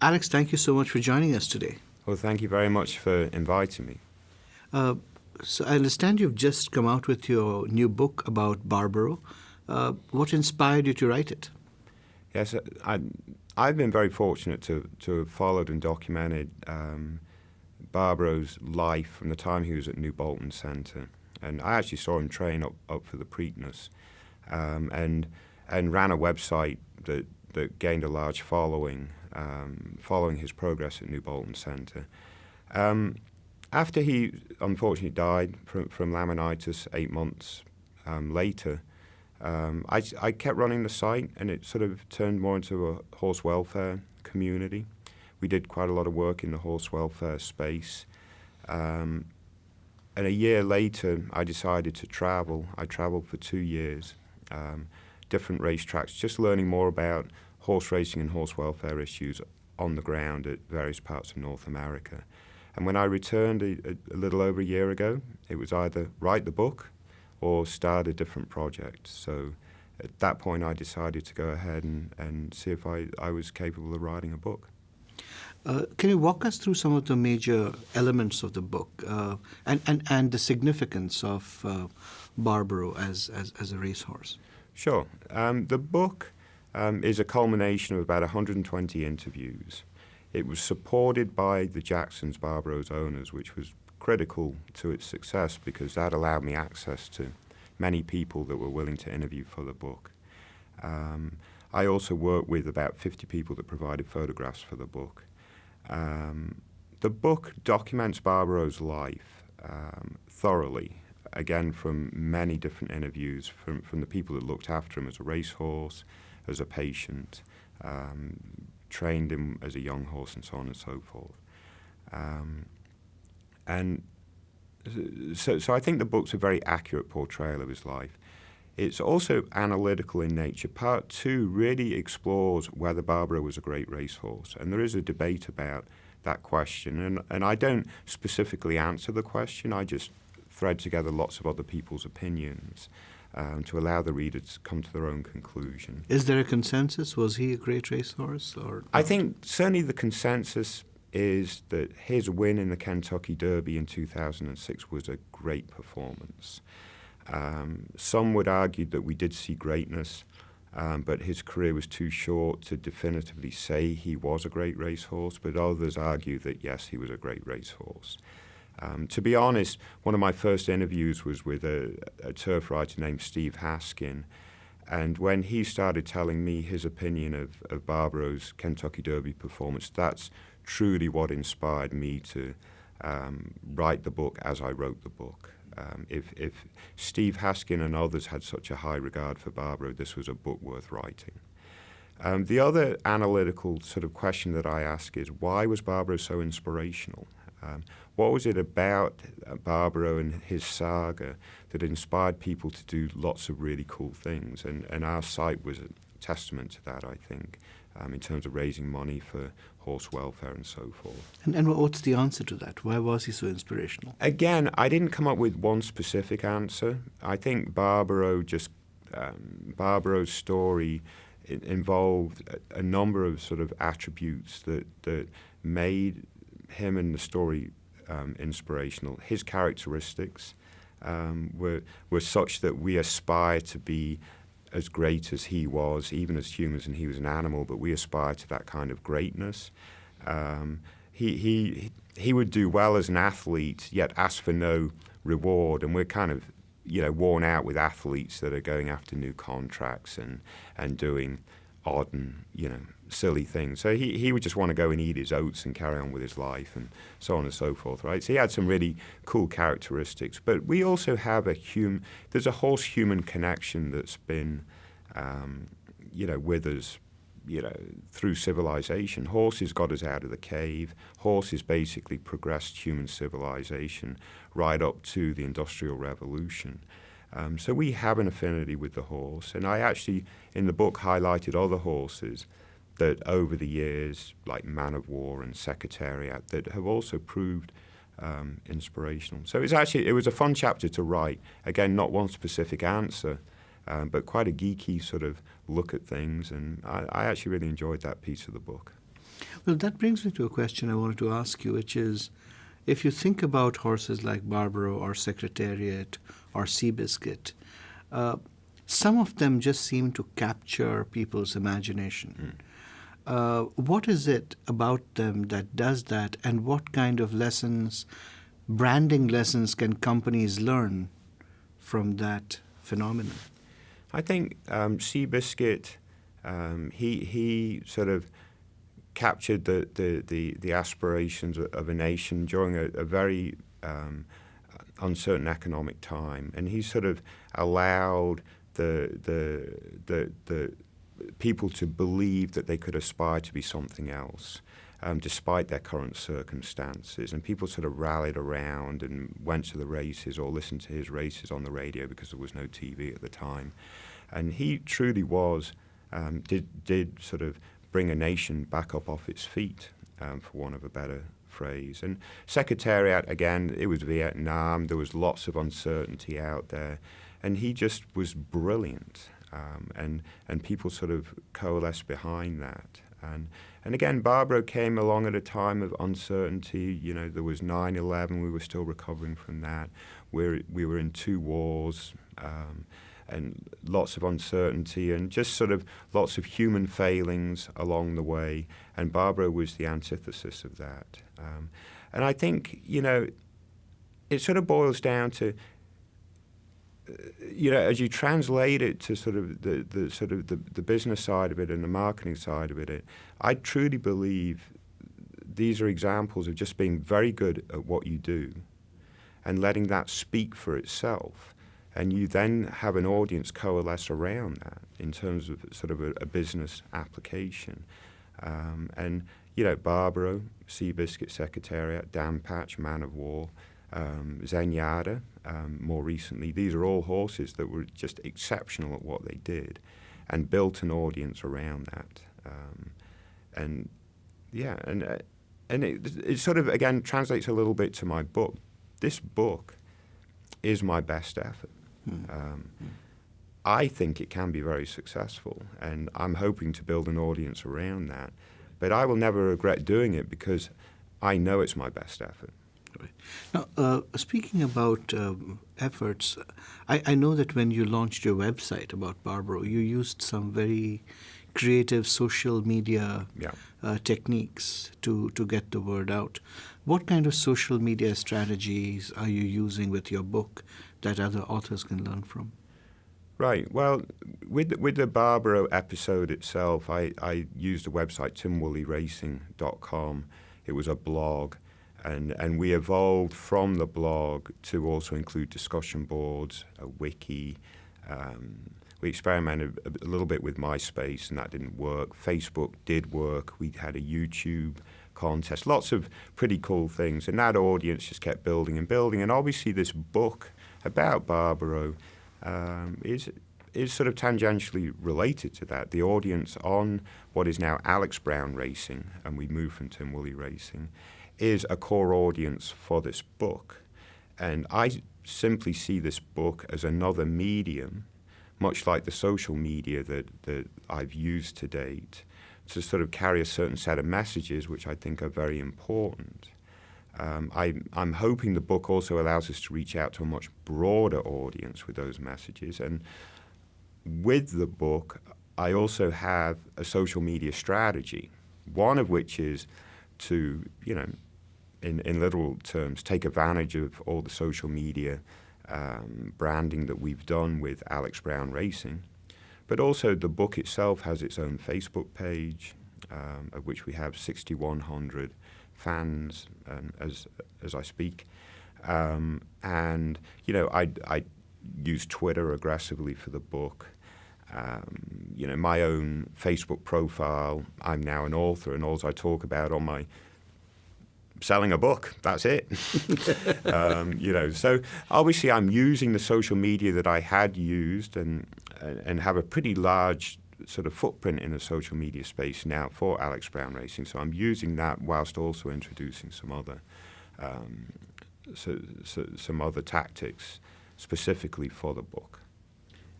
Alex, thank you so much for joining us today. Well, thank you very much for inviting me. Uh, so I understand you've just come out with your new book about Barbaro. What inspired you to write it? Yes, I've been very fortunate to have followed and documented Barbaro's life from the time he was at New Bolton Centre. And I actually saw him train up for the Preakness and ran a website that gained a large following following his progress at New Bolton Centre. After he unfortunately died from laminitis 8 months later, I kept running the site, and it sort of turned more into a horse welfare community. We did quite a lot of work in the horse welfare space. And a year later, I decided to travel. I traveled for 2 years, different racetracks, just learning more about horse racing and horse welfare issues on the ground at various parts of North America. And when I returned a little over a year ago, it was either write the book or start a different project. So at that point, I decided to go ahead and see if I was capable of writing a book. Can you walk us through some of the major elements of the book and the significance of Barbaro as a racehorse? Sure. The book is a culmination of about 120 interviews. It was supported by the Jacksons, Barbaro's owners, which was critical to its success because that allowed me access to many people that were willing to interview for the book. I also worked with about 50 people that provided photographs for the book. The book documents Barbaro's life thoroughly, again from many different interviews, from the people that looked after him as a racehorse, as a patient, trained him as a young horse, and so on and so forth. And so I think the book's a very accurate portrayal of his life. It's also analytical in nature. Part 2 really explores whether Barbaro was a great racehorse, and there is a debate about that question. And I don't specifically answer the question. I just thread together lots of other people's opinions to allow the reader to come to their own conclusion. Is there a consensus? Was he a great racehorse? Or I think certainly the consensus is that his win in the Kentucky Derby in 2006 was a great performance. Some would argue that we did see greatness, but his career was too short to definitively say he was a great racehorse, but others argue that, yes, he was a great racehorse. To be honest, one of my first interviews was with a turf rider named Steve Haskin, and when he started telling me his opinion of Barbaro's Kentucky Derby performance, that's truly what inspired me to write the book as I wrote the book. If Steve Haskin and others had such a high regard for Barbaro, this was a book worth writing. The other analytical sort of question that I ask is, why was Barbaro so inspirational? What was it about Barbaro and his saga that inspired people to do lots of really cool things? And our site was a testament to that, I think, in terms of raising money for horse welfare and so forth. And what's the answer to that? Why was he so inspirational? Again, I didn't come up with one specific answer. I think Barbaro's story involved a number of sort of attributes that made him and the story inspirational. His characteristics were such that we aspire to be as great as he was, even as humans, and he was an animal, but we aspire to that kind of greatness. He would do well as an athlete, yet ask for no reward, and we're kind of worn out with athletes that are going after new contracts and doing odd and silly things. So he would just want to go and eat his oats and carry on with his life and so on and so forth, right? So he had some really cool characteristics. But we also have there's a horse-human connection that's been, with us, through civilization. Horses got us out of the cave. Horses basically progressed human civilization right up to the Industrial Revolution. So we have an affinity with the horse. And I actually, in the book, highlighted other horses that over the years, like Man of War and Secretariat, that have also proved inspirational. So it was a fun chapter to write. Again, not one specific answer, but quite a geeky sort of look at things. And I actually really enjoyed that piece of the book. Well, that brings me to a question I wanted to ask you, which is, if you think about horses like Barbaro or Secretariat or Seabiscuit, uh, some of them just seem to capture people's imagination. What is it about them that does that, and what kind of lessons, branding lessons, can companies learn from that phenomenon? I think Seabiscuit, he sort of captured the aspirations of a nation during a very uncertain economic time, and he sort of allowed the people to believe that they could aspire to be something else, despite their current circumstances. And people sort of rallied around and went to the races or listened to his races on the radio because there was no TV at the time. And he truly was, did sort of bring a nation back up off its feet, for want of a better phrase. And Secretariat, again, it was Vietnam. There was lots of uncertainty out there. And he just was brilliant. And people sort of coalesced behind that. And again, Barbaro came along at a time of uncertainty. You know, there was 9/11. We were still recovering from that. We were in 2 wars. And lots of uncertainty and just sort of lots of human failings along the way. And Barbaro was the antithesis of that. And I think, you know, it sort of boils down to, you know, as you translate it to sort of the business side of it and the marketing side of it, I truly believe these are examples of just being very good at what you do and letting that speak for itself. And you then have an audience coalesce around that in terms of sort of a business application. And, you know, Barbaro, Seabiscuit, Secretariat, Dan Patch, Man of War, Zenyatta, more recently. These are all horses that were just exceptional at what they did and built an audience around that. And, yeah, and it sort of, again, translates a little bit to my book. This book is my best effort. I think it can be very successful, and I'm hoping to build an audience around that. But I will never regret doing it because I know it's my best effort. Right. Now, speaking about efforts, I know that when you launched your website about Barbaro, you used some very creative social media techniques to get the word out. What kind of social media strategies are you using with your book that other authors can learn from? Right. Well, with the Barbaro episode itself, I used a website, timwoolleyracing.com. It was a blog, and we evolved from the blog to also include discussion boards, a wiki. We experimented a little bit with MySpace, and that didn't work. Facebook did work. We had a YouTube contest, lots of pretty cool things, and that audience just kept building and building. And obviously, this book about Barbaro is sort of tangentially related to that. The audience on what is now Alex Brown Racing, and we moved from Tim Woolley Racing, is a core audience for this book. And I simply see this book as another medium, much like the social media that I've used to date, to sort of carry a certain set of messages which I think are very important. I'm hoping the book also allows us to reach out to a much broader audience with those messages. And with the book, I also have a social media strategy, one of which is to, you know, in literal terms, take advantage of all the social media branding that we've done with Alex Brown Racing. But also the book itself has its own Facebook page, of which we have 6,100 fans as I speak. And, you know, I use Twitter aggressively for the book. You know, my own Facebook profile, I'm now an author, and all I talk about on my selling a book, that's it. You know, so obviously I'm using the social media that I had used and have a pretty large sort of footprint in the social media space now for Alex Brown Racing. So I'm using that whilst also introducing some other some other tactics specifically for the book.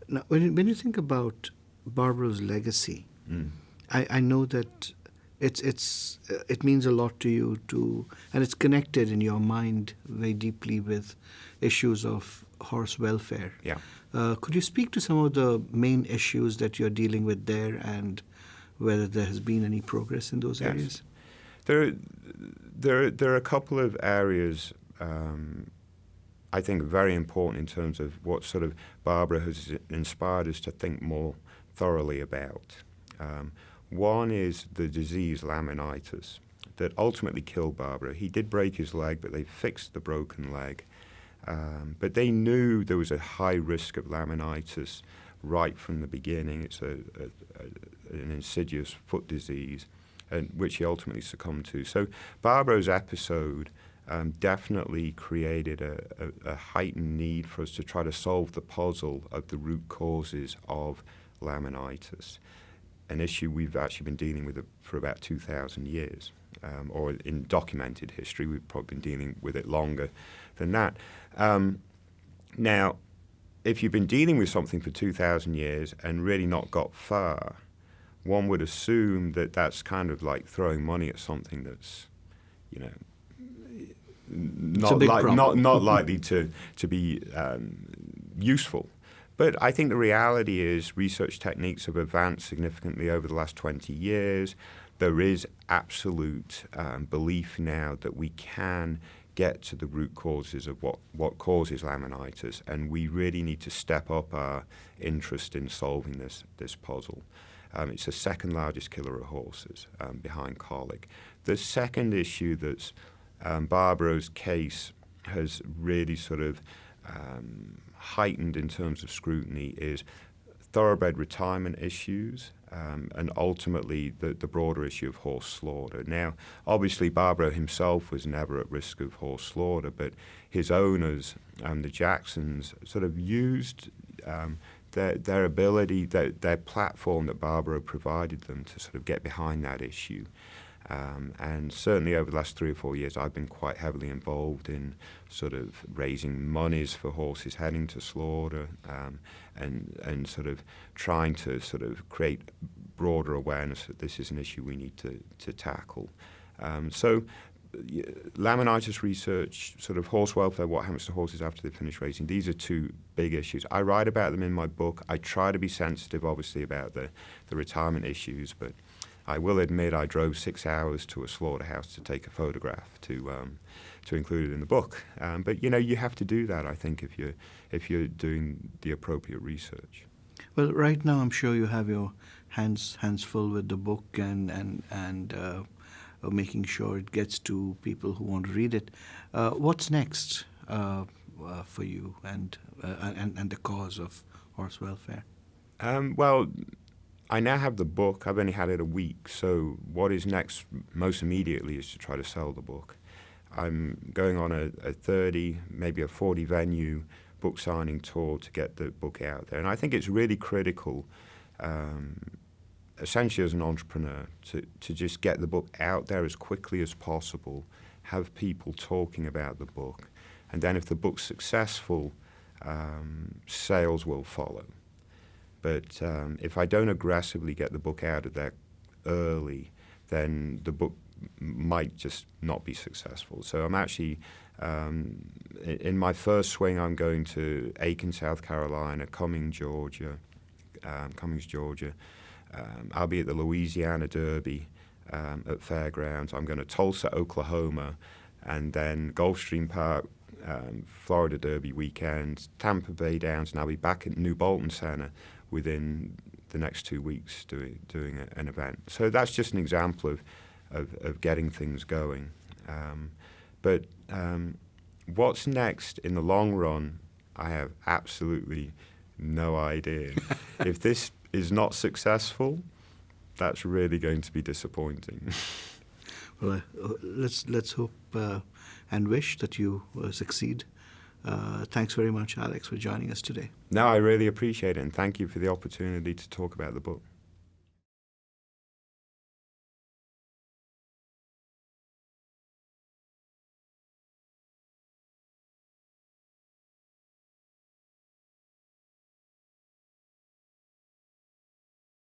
Now, when you think about Barbaro's legacy, I know that it means a lot to you and it's connected in your mind very deeply with issues of horse welfare. Yeah. Could you speak to some of the main issues that you're dealing with there and whether there has been any progress in those Yes. areas? There are a couple of areas I think very important in terms of what sort of Barbara has inspired us to think more thoroughly about. One is the disease laminitis that ultimately killed Barbara. He did break his leg, but they fixed the broken leg. But they knew there was a high risk of laminitis right from the beginning. It's an insidious foot disease, which he ultimately succumbed to. So Barbaro's episode definitely created a heightened need for us to try to solve the puzzle of the root causes of laminitis, an issue we've actually been dealing with for about 2,000 years, or in documented history, we've probably been dealing with it longer than that. Now, if you've been dealing with something for 2,000 years and really not got far, one would assume that that's kind of like throwing money at something that's, you know, not likely to be useful. But I think the reality is research techniques have advanced significantly over the last 20 years. There is absolute belief now that we can get to the root causes of what causes laminitis, and we really need to step up our interest in solving this puzzle. It's the second largest killer of horses behind colic. The second issue that's Barbaro's case has really sort of heightened in terms of scrutiny is thoroughbred retirement issues and ultimately the broader issue of horse slaughter. Now, obviously, Barbaro himself was never at risk of horse slaughter, but his owners, the Jacksons, sort of used their ability, their platform that Barbaro provided them to sort of get behind that issue. And certainly over the last 3 or 4 years, I've been quite heavily involved in sort of raising monies for horses heading to slaughter and sort of trying to sort of create broader awareness that this is an issue we need to tackle. So laminitis research, sort of horse welfare, what happens to horses after they finish racing, these are two big issues. I write about them in my book. I try to be sensitive, obviously, about the retirement issues, but I will admit I drove 6 hours to a slaughterhouse to take a photograph to include it in the book. But you know, you have to do that, I think, if you're doing the appropriate research. Well, right now I'm sure you have your hands full with the book and making sure it gets to people who want to read it. What's next for you and the cause of horse welfare? Well, I now have the book. I've only had it a week, so what is next most immediately is to try to sell the book. I'm going on a 30, maybe a 40 venue book signing tour to get the book out there. And I think it's really critical, essentially as an entrepreneur, to just get the book out there as quickly as possible, have people talking about the book. And then if the book's successful, sales will follow. But if I don't aggressively get the book out of there early, then the book might just not be successful. So I'm actually, in my first swing, I'm going to Aiken, South Carolina, Cummings, Georgia. I'll be at the Louisiana Derby at Fairgrounds. I'm going to Tulsa, Oklahoma, and then Gulfstream Park, Florida Derby weekend, Tampa Bay Downs, and I'll be back at New Bolton Center within the next 2 weeks doing an event. So that's just an example of getting things going. But what's next in the long run, I have absolutely no idea. If this is not successful, that's really going to be disappointing. Well, let's hope and wish that you succeed. Thanks very much, Alex, for joining us today. No, I really appreciate it, and thank you for the opportunity to talk about the book.